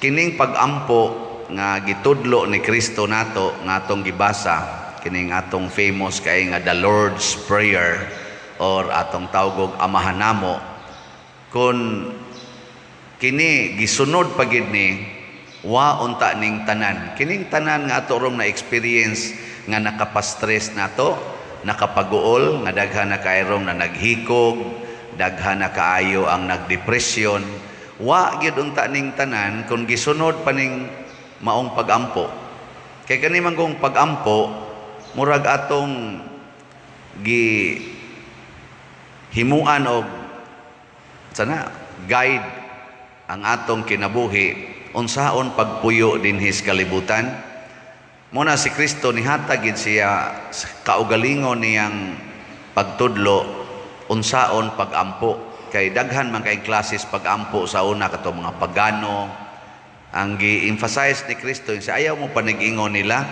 kining pag-ampo nga gitudlo ni Kristo nato nga atong gibasa, kining atong famous kay nga the Lord's Prayer or atong tawgog Amahan namo, kun kini gisunod pagid ni wa unta ning tanan. Kining tanan nga ato rong na experience nga nakapastress nato, nakapaguol, nga daghan na kayrong na naghikog, daghan na kaayo ang nagdepresyon. Wa gyud unta ning tanan kung gisunod pa ning maong pag-ampo. Kay kani man kong pag-ampo murag atong himuan og sana guide ang atong kinabuhi unsaon pagpuyo dinhi sa kalibutan. Muna si Kristo nihatag gid siya kaugalingon niyang pagtudlo unsaon pag-ampo. Kay daghan man kay klases pag-ampo sa una kato mga pagano. Ang gi-emphasize ni Kristo sa ayaw mo panig-ingon nila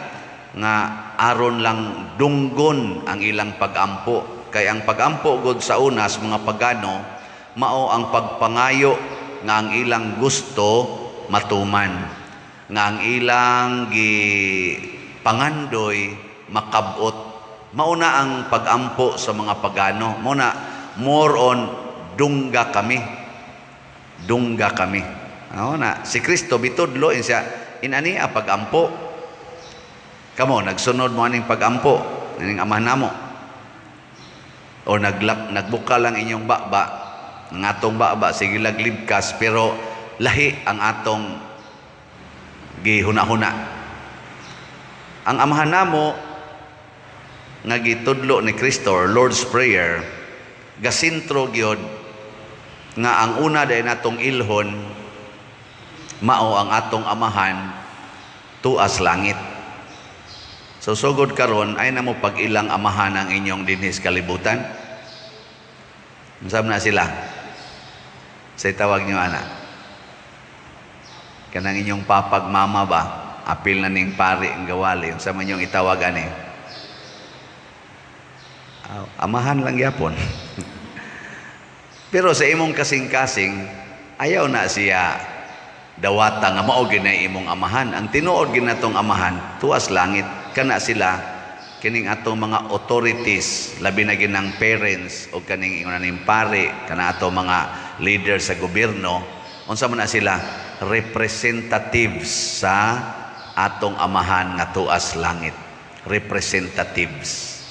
nga aron lang dunggon ang ilang pag-ampo. Kay ang pag-ampo gud sa una sa mga pagano mao ang pagpangayo nga ang ilang gusto matuman, nga ang ilang pangandoy makabot. Mauna ang pag-ampo sa mga pagano, muna more on dungga kami. Dungga kami. Na si Kristo bitudlo siya inani a pag-ampo. Kamo nagsunod mo aning pag-ampo, aning Amahan namo. O nagbuka lang inyong baba, ang atong baba sige laglibkas pero lahi ang atong gihuna-huna. Ang Amahan namo nga gitudlo ni Kristo or Lord's Prayer gasintro gyud nga ang una day natong ilhon mao ang atong amahan tuas langit. So sugod karon ay namo pag-ilang amahan ang inyong dinhis kalibutan. Unsam na sila? Say tawag niyo ana. Kanang inyong papag mama ba? Apil na ning pari ang gawali. Unsam man inyong itawag ani? Amahan lang yapon. Pero sa imong kasing-kasing ayaw na siya dawata nga mao ginay imong amahan. Ang tinuod ginatong amahan tuas langit. Kana sila kining atong mga authorities, labi na ginang parents o kaning ingon ning pare, kana ato mga leaders sa gobyerno. Unsa man na sila? Representatives sa atong amahan nga tuas langit. Representatives.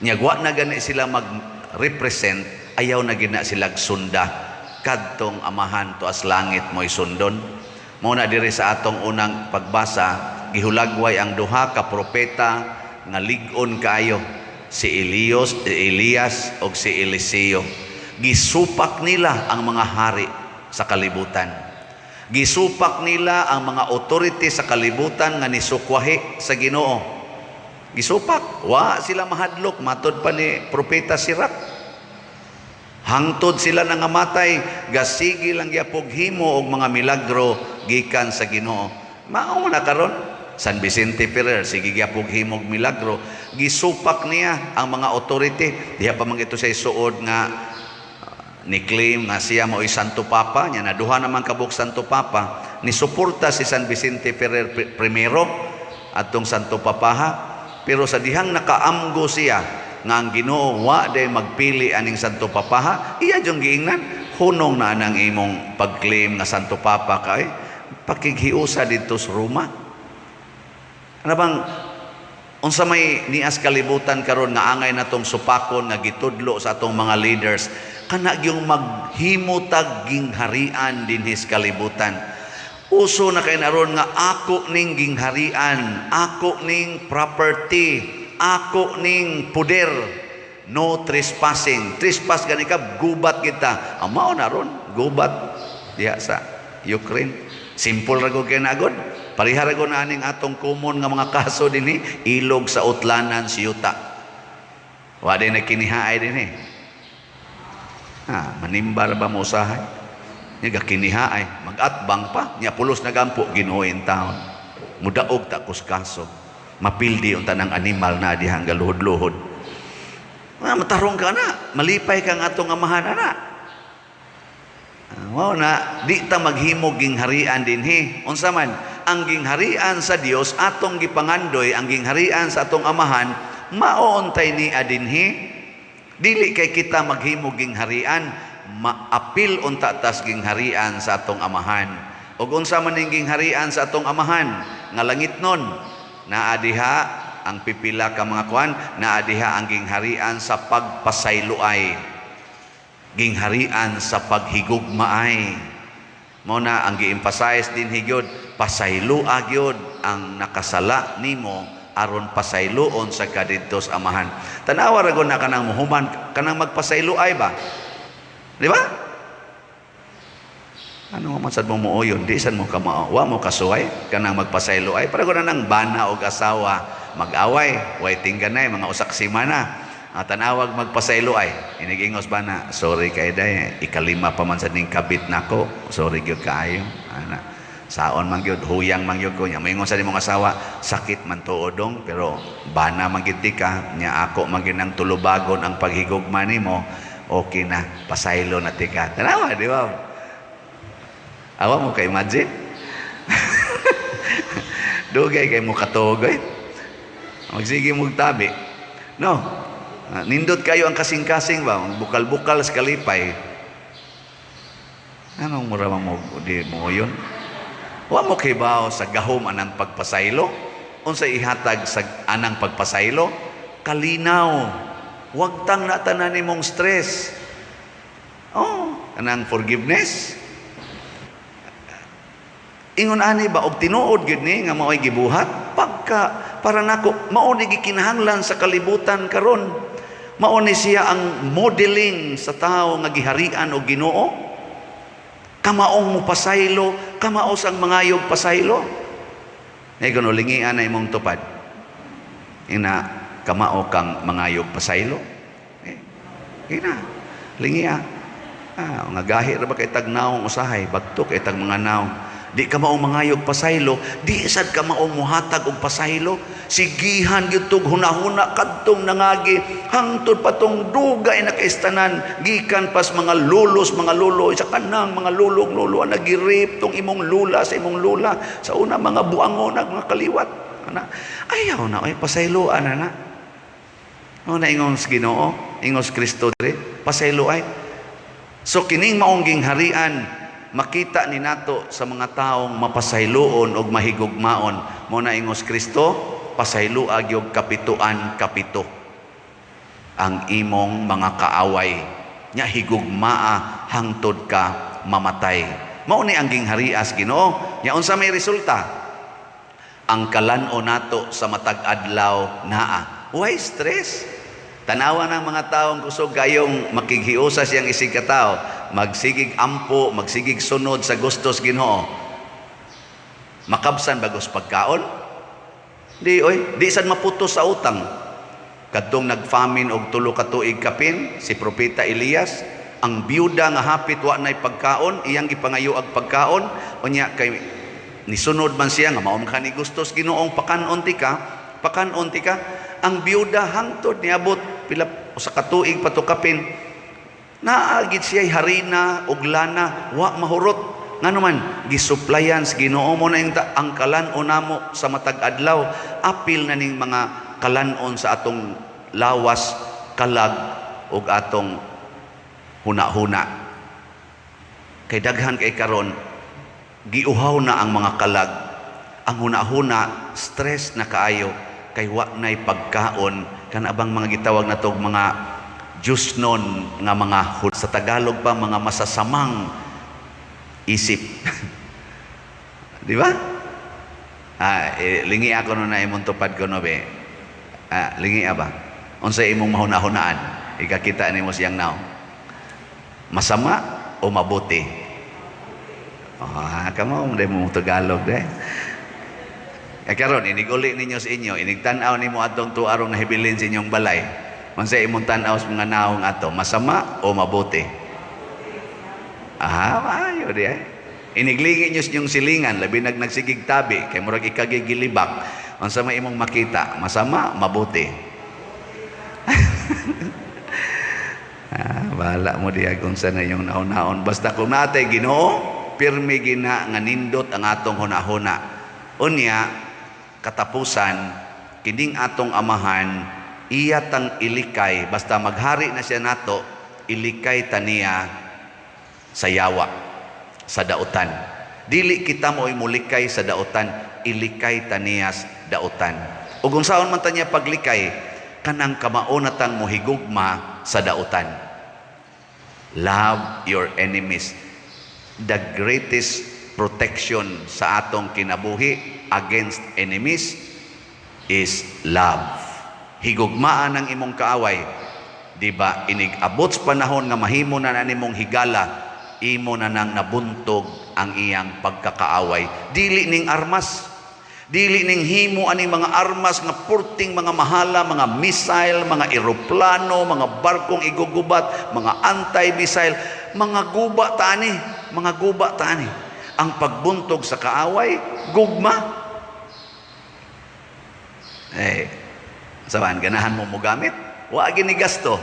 Nyagwa na gani sila mag-represent, ayaw na gina sila sunda. Kadtong amahan tuas langit mo'y sundon. Muna diri sa atong unang pagbasa, gihulagway ang duha ka propeta nga lig-on kaayo, si Elias o si Eliseo. Gisupak nila ang mga hari sa kalibutan. Gisupak nila ang mga authority sa kalibutan nga nisukwahi sa Ginoo. Gisupak, wa sila mahadlok matod pa ni propeta Sirak. Hangtod sila nangamatay, gasigi lang gyapog himo og mga milagro gikan sa Ginoo. Mao na karon San Vicente Ferrer sige gyapog himo og milagro, gisupak niya ang mga authority. Diha pa man ito sa isuod nga ni-claim nga siya mo'y Santo Papa, nya naduha naman kabuk Santo Papa, ni suporta si San Vicente Ferrer primero atong Santo Papaha. Pero sa dihang nakaamgo siya nga ang Ginoo wa day magpili aning Santo Papaha, iya jung giingnan hunong na nang imong pag-claim nga Santo Papa kay pakighiusa dito sa Roma. Ano bang unsa may nias kalibutan karon nga angay natong supakon nga gitudlo sa atong mga leaders kana gyung maghimutag gingharian dinhis kalibutan. Uso na kay naron nga ako ning gingharian, ako ning property, ako ning puder. No trespassing. Trespass gani ka gubat kita. Mao na ron gubat diha sa Ukraine. Simple ra gud kay nagod. Parihara gud na aning atong common nga mga kaso dinhi, ilog sa utlanan si yuta. Wa day nakinihaay dinhi. Manimbar ba mo usahay? Nya kinihaay, mag-atbang pa, nya pulos na gampo Ginoo in town. Mudaog ta kuskaso. Mapildi unta ng animal na dihang galuhod-luhod. Matarong ka na, malipay kang atong amahan na. Mao na di ta maghimo gingharian dinhi. Unsa man ang gingharian sa Dios atong gipangandoy, ang gingharian sa atong amahan maoontay ni adinhi. Dili kay kita maghimo gingharian, maapil unta tas gingharian sa atong amahan. Ug unsa man ning gingharian sa atong amahan nga langitnon, naa diha ang pipila ka mga kuan, naa diha ang gingharian sa pagpasayloay, gingharian sa paghigugmaay. Mao na ang gi-emphasize din higyod, pasayloa gyud ang nakasala nimo aron pasayloon sa kadidtos amahan. Tanawa ra gud na kanang muhuman, kanang magpasayloay ba? Di ba? Ano man sad mo muuyon, di san mo ka wa mo kasuway kanang magpasayloay para gud nang bana og asawa mag-away, way tingganay mga usak semana. Tanawag magpasayloay, inigingos ba na, sorry kay day, ikalima pa man sa ning kabit nako, sorry gyud kaayo. Ana, saon man gyud, huyang man gyud ko nya. Moingon sa nimong asawa, sakit man tuodong, pero bana man gyud ka, nya ako man gyud nang tulubagon ang paghigugma nimo, okay na, pasaylo na tika. Tanawa, di ba? Awa mo kay imagine. Dugay kay mo katugoy. Magsige mo tabi. No. Nindot kayo ang kasing-kasing ba? Bukal-bukal sa kalipay. Anong maramang mo di mo yun? Wa mo kay bao sa gahom anang pagpasaylo? Unsa ihatag sa anang pagpasaylo? Kalinaw. Huwag tang natanan nimong stress. Oh, anang forgiveness. Ingon ani ba og tinuod gid ni nga mao'y gibuhat pagka para nako mao ni gikinahanglan sa kalibutan karon. Mao ni siya ang modeling sa tao nga giharian og Ginoo. Kamaong mo pasaylo, kamaos ang mangayog pasaylo. Nay kuno lingian na imong tupad. Ina kamao kang mangayog pasaylo. Ina lingia. Nga gahi ra ba kay tagnaong usahay, bagtok kay tag mga naong. Di ka maong mangayog pasaylo, di sad ka maong muhatag og pasaylo. Sigihan gyud tug hunahuna kadtong nangagi hangtod patong dugay na kaistanan gikan pas mga lulos, mga lulo sa kanang mga lulong lulo nagirip tong imong lula sa imong lula sa una mga buangon mga kaliwat. Ana ayaw na ay pasayloan na. Ano na ingong Ginoo, ingos Kristo dire, pasaylo ay. So kining maong gingharian makita ni nato sa mga taong mapasayloon og mahigugmaon mo na ingos Kristo, pasayloa gyud kapituan kapito ang imong mga kaaway nya higugmaa hangtod ka mamatay. Mao ni ang gingharias Ginoo. Nya unsa may resulta? Ang kalan-o nato sa matag adlaw naa. Why stress? Tanawa ng mga taong kusog kayong makighiusa siyang isig katao, magsigig ampo, magsigig sunod sa gustos Ginoo. Makabsan bagos pagkaon? Di oy, di sad maputos sa utang. Kadtong nagfamine og 3 ka tuig kapin si propeta Elias, ang biyuda nga hapit wa nay pagkaon, iyang gipangayo ag pagkaon, unya kay nisunod man siya nga mao man ni gustos Ginoong pakanon ti ka. Ang biyuda hangtod niabot pila usa ka tuig patukapin naagid siya harina ug lana wa mahurot ngano man gisuplayan sa Ginoo mo na ang kalan-on namo sa matag adlaw apil na ning mga kalan-on sa atong lawas kalag ug atong huna-huna kay daghan kay karon giuhaw na ang mga kalag ang huna-huna stress na kaayo kay wa nay pagkaon kan abang mga gitawag na tog mga Diyos nun nga mga sa Tagalog pa mga masasamang isip. Di ba? Lingi ako no na imong tupad ko no be. Lingi ba? Unsa imong mahuna-hunaan? Ikakita nimo siyang now. Masama o mabuti? Kamo mo Tagalog de. Karon iniguli ninyo sa inyo, inigtan-aw nimo atong tuarong nahibilin sa inyong balay. Unsa imong tan-aw sa mga naong ato, masama o mabuti? Ayo di ay. Iniglingi nyo sa inyong silingan, labi nagsigig tabi, kay murag ikagigilibak. Unsa may imong makita, masama, mabuti? Bahala mo diya kung saan na yung naon-naon. Basta kung natay Ginoo, pirmi gina nga nindot ang atong hunahuna. Unya, katapusan, kining atong amahan, iya tang ilikay, basta maghari na siya nato, ilikay taniya sa yawa, sa dautan. Dili kita mo'y mulikay sa dautan, ilikay taniya sa dautan. O kung saan man taniya paglikay, kanang kamaunatang mohigugma sa dautan. Love your enemies. The greatest protection sa atong kinabuhi against enemies is love. Higugmaan ang imong kaaway. Diba, inig-abot sa panahon nga mahimo na nimong higala, imo na nang nabuntog ang iyang pagkakaaway. Dili ning armas. Dili ning himo ani mga armas nga purting mga mahala, mga missile, mga eroplano, mga barkong igugubat, mga anti-missile, mga guba tani, mga guba tani. Ang pagbuntog sa kaaway, gugma. Saban, ganahan mo mo gamit? Wa gini gasto.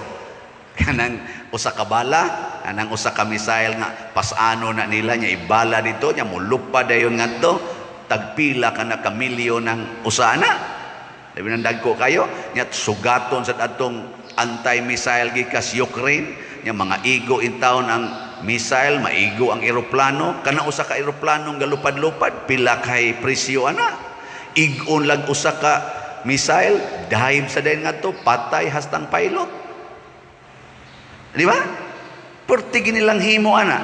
Kanang usa ka bala, kanang usa ka missile nga pasano na nila nya ibala dito nya mulupa dayon ngadto. Tagpila ka na kamilyo ng usana. Labi ng dagko kayo, nya sugaton sa atong anti-missile gikas Ukraine, nya mga igo in town ang missile, maigo ang eroplano, kana usa ka eroplanong galupad-lupad, pila kay presyo ana. Igon lag usa ka missile, dive sa dayon ngadto, patay hastang pilot. Di ba? Purti ginilang himo ana.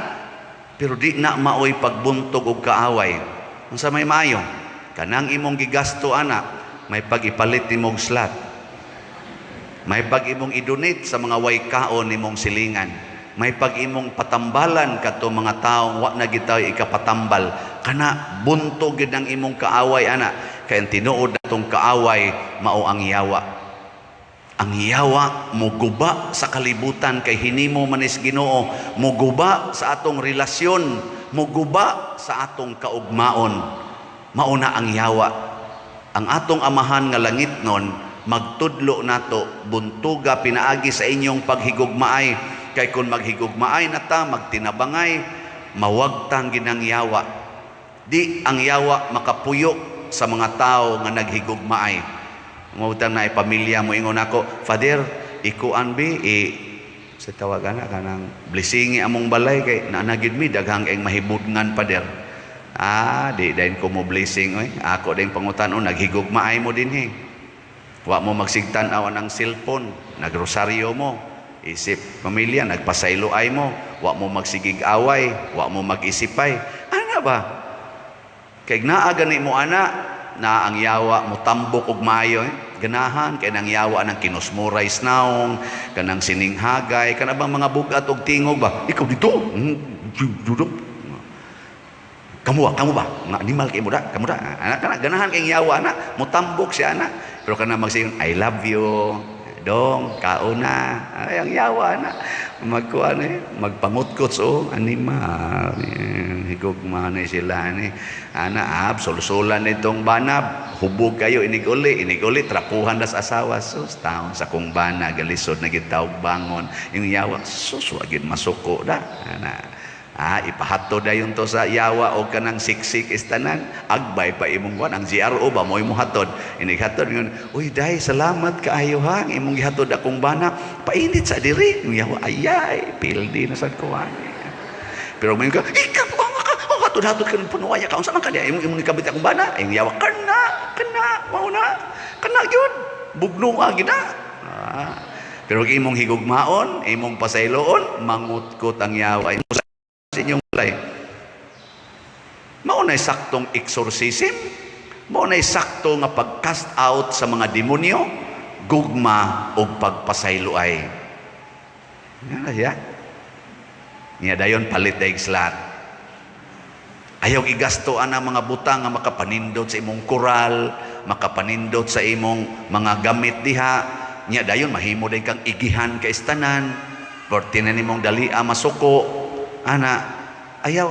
Pero di na maoy pagbuntog og kaaway. Unsa may maayo, kanang imong gigasto ana, may pag-ipalit nimong slot. May pag-imong i-donate sa mga way kaon nimong silingan. May pag-imong patambalan kadto mga taong wa na gitaw ikapatambal. Kana buntog gid ang imong kaaway ana, kay tinuod natong kaaway mao ang yawa. Ang yawa muguba sa kalibutan kay hinimo manis Ginoo, muguba sa atong relasyon, muguba sa atong kaugmaon. Mauna ang yawa. Ang atong amahan nga langit nun, magtudlo nato, buntuga pinaagi sa inyong paghigugmaay. Kay kung maghigugmaay na ta, magtinabangay, mawagtang ginang yawa. Di ang yawa makapuyo sa mga tao nga naghigugmaay. Mawagtang na pamilya mo ingon ako, Father, ikuan bi, sa tawagan na kanang blessingi among balay kay naanagid mi daghang eng mahibudngan pader. Di dayon ko mo blessing oy. Ako din pangutan-on naghigugmaay mo dinhi. Wa mo magsigtan-aw ng cellphone, nagrosaryo mo. Isip pamilya nagpasayloay mo, wa mo magsigig away, wa mo mag-isipay. Ana ba? Kay naa gani mo ana na ang yawa mo tambok og maayo ganahan kay nang yawa ng kinusmuray snaong kanang sininghagay kana bang mga bugat og tingog ba ikaw dito kamu ba nga animal kay mo da kamu da anak kana ganahan kay yawa na mo tambok siya na pero kana magsingon I love you dong kauna ay ang yawa na magkuan magpangutkot so animal higugma na sila ni ana sulsulan nitong banab hubog kayo iniguli trapuhan das asawa sus taon sa kong bana galisod na gitawag bangon yung yawa sus wagid masuko da ana ipahatod dayon to sa yawa o kanang siksik istanan agbay pa imong wan ang GRO ba mo imong hatod inighatod ngon uy day salamat kaayo ha imong gihatod akong bana painit sa diri yung yawa ayay pildi na sad ko pero mo ka ikaw hatod-hatod ka ng punuwaya ka unsa man kaniya imong ikabit akong bana yung yawa kana mao na kana gyud bugno agi na pero imong higugmaon imong pasayloon mangutkot ang yawa sa inyong balay. Maunay saktong exorcism, maunay sakto nga pag-cast out sa mga demonyo, gugma o pagpasayloay. Niya dayon palit daig slat. Ayaw igasto ang mga butang nga makapanindot sa imong koral, makapanindot sa imong mga gamit diha. Niya dayon mahimo day kang igihan kay istanan, porti na nimong dalia masuko. Ana, ayaw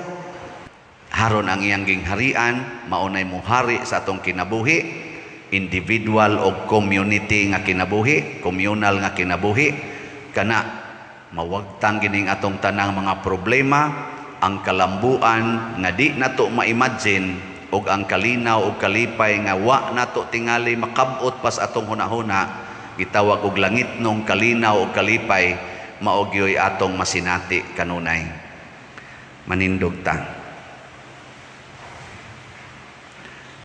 haron ang iyang gingharian maunay mo hari sa atong kinabuhi individual o community nga kinabuhi communal nga kinabuhi kana mawagtang gining atong tanang mga problema, ang kalambuan nga di nato ma-imagine ug ang kalinaw ug kalipay nga wa nato tingali makabot pas atong hunahuna, gitawag og langit nung kalinaw ug kalipay, mao gyoy atong masinati kanunay. Manindog ta.